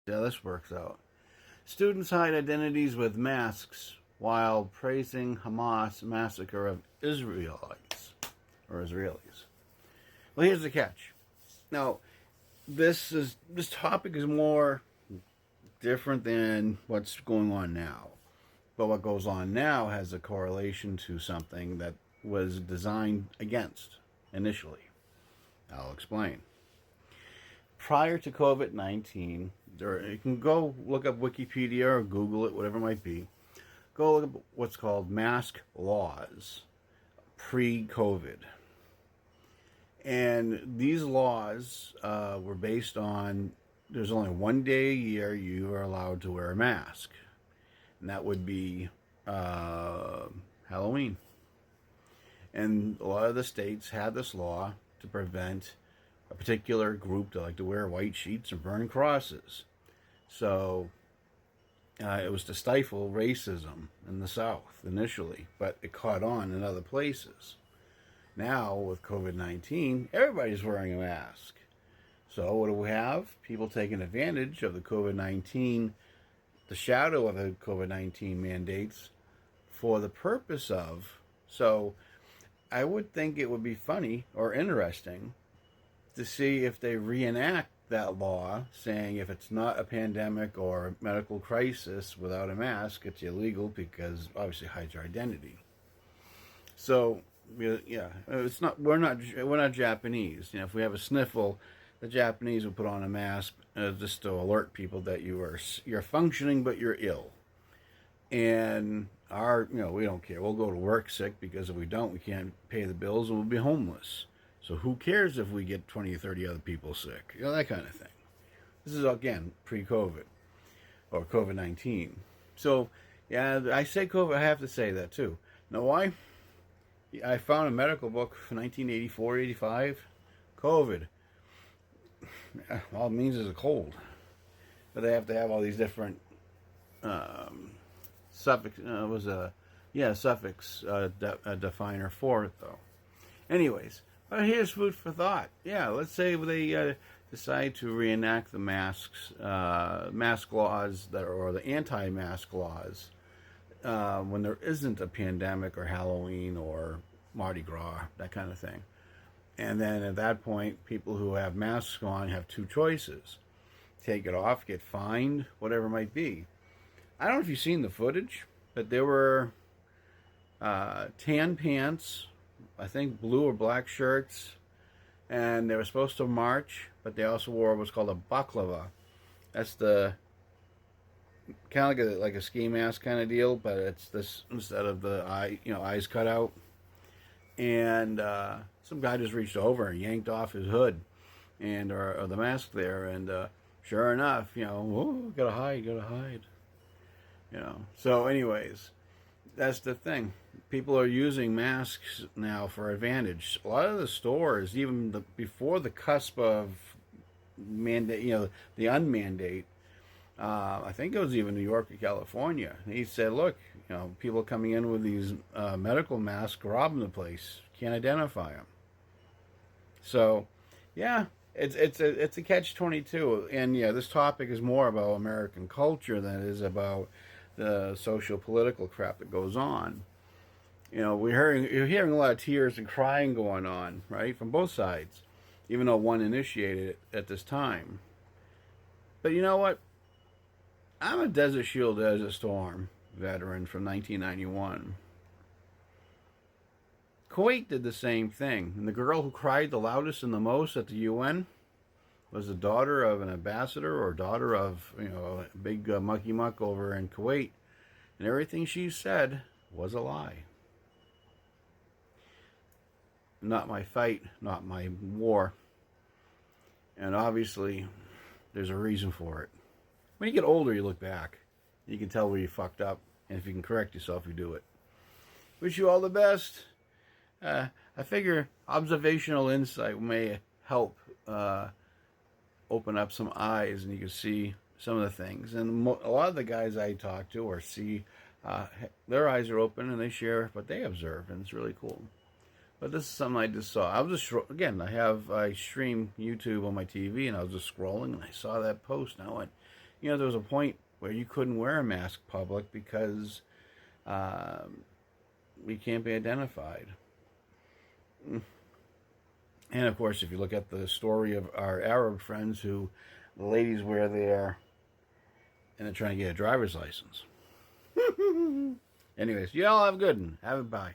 Yeah, this works out. Students hide identities with masks while praising Hamas massacre of Israelites or Israelis. Well, here's the catch. Now, this topic is more different than what's going on now. But what goes on now has a correlation to something that was designed against initially. I'll explain. Prior to COVID 19, you can go look up Wikipedia or Google it, whatever it might be. Go look up what's called mask laws pre COVID. And these laws were based on there's only one day a year you are allowed to wear a mask, and that would be Halloween. And a lot of the states had this law to prevent a particular group to like to wear white sheets and burn crosses. So it was to stifle racism in the South initially, but it caught on in other places. Now, with COVID-19, everybody's wearing a mask. So what do we have? People taking advantage of the COVID-19, the shadow of the COVID-19 mandates for the purpose of. So I would think it would be funny or interesting to see if they reenact that law saying if it's not a pandemic or a medical crisis without a mask, it's illegal because obviously it hides your identity. So yeah, it's not. We're not Japanese. You know, if we have a sniffle, the Japanese will put on a mask just to alert people that you're functioning but you're ill. And we don't care. We'll go to work sick because if we don't, we can't pay the bills and we'll be homeless. So who cares if we get 20 or 30 other people sick? That kind of thing. This is again pre-COVID or COVID-19. So yeah, I say COVID. I have to say that too. Know why? I found a medical book from 1984, 85. COVID. All it means is a cold. But they have to have all these different suffix. Suffix definer for it, though. Anyways, here's food for thought. Yeah, let's say they decide to reenact the mask laws or the anti-mask laws when there isn't a pandemic or Halloween or Mardi Gras, that kind of thing. And then at that point, people who have masks on have two choices. Take it off, get fined, whatever it might be. I don't know if you've seen the footage, but there were tan pants, I think blue or black shirts, and they were supposed to march, but they also wore what's called a baklava. That's the kind of like a ski mask kind of deal, but it's this instead of the eyes cut out. And some guy just reached over and yanked off his hood or the mask there, and sure enough, gotta hide. So anyways, that's the thing. People are using masks now for advantage. A lot of the stores, even before the cusp of mandate, the unmandate, I think it was even New York or California. He said, look, people coming in with these medical masks, robbing the place, can't identify them. So, yeah, it's a catch-22, and yeah, this topic is more about American culture than it is about the social-political crap that goes on. You're hearing a lot of tears and crying going on, right, from both sides, even though one initiated it at this time. But you know what? I'm a Desert Shield, Desert Storm veteran from 1991. Kuwait did the same thing, and the girl who cried the loudest and the most at the UN was the daughter of an ambassador or daughter of a big mucky muck over in Kuwait, and everything she said was a lie. Not my fight, not my war, and obviously there's a reason for it. When you get older, you look back. You can tell where you fucked up, and if you can correct yourself, you do it. Wish you all the best. I figure observational insight may help open up some eyes, and you can see some of the things. And a lot of the guys I talk to or see, their eyes are open, and they share what they observe, and it's really cool. But this is something I just saw. I was just again, I stream YouTube on my TV, and I was just scrolling, and I saw that post, and I went, there was a point where you couldn't wear a mask public because we can't be identified. And of course, if you look at the story of our Arab friends who the ladies wear there and they're trying to get a driver's license. Anyways, you all have a good one. Have a bye.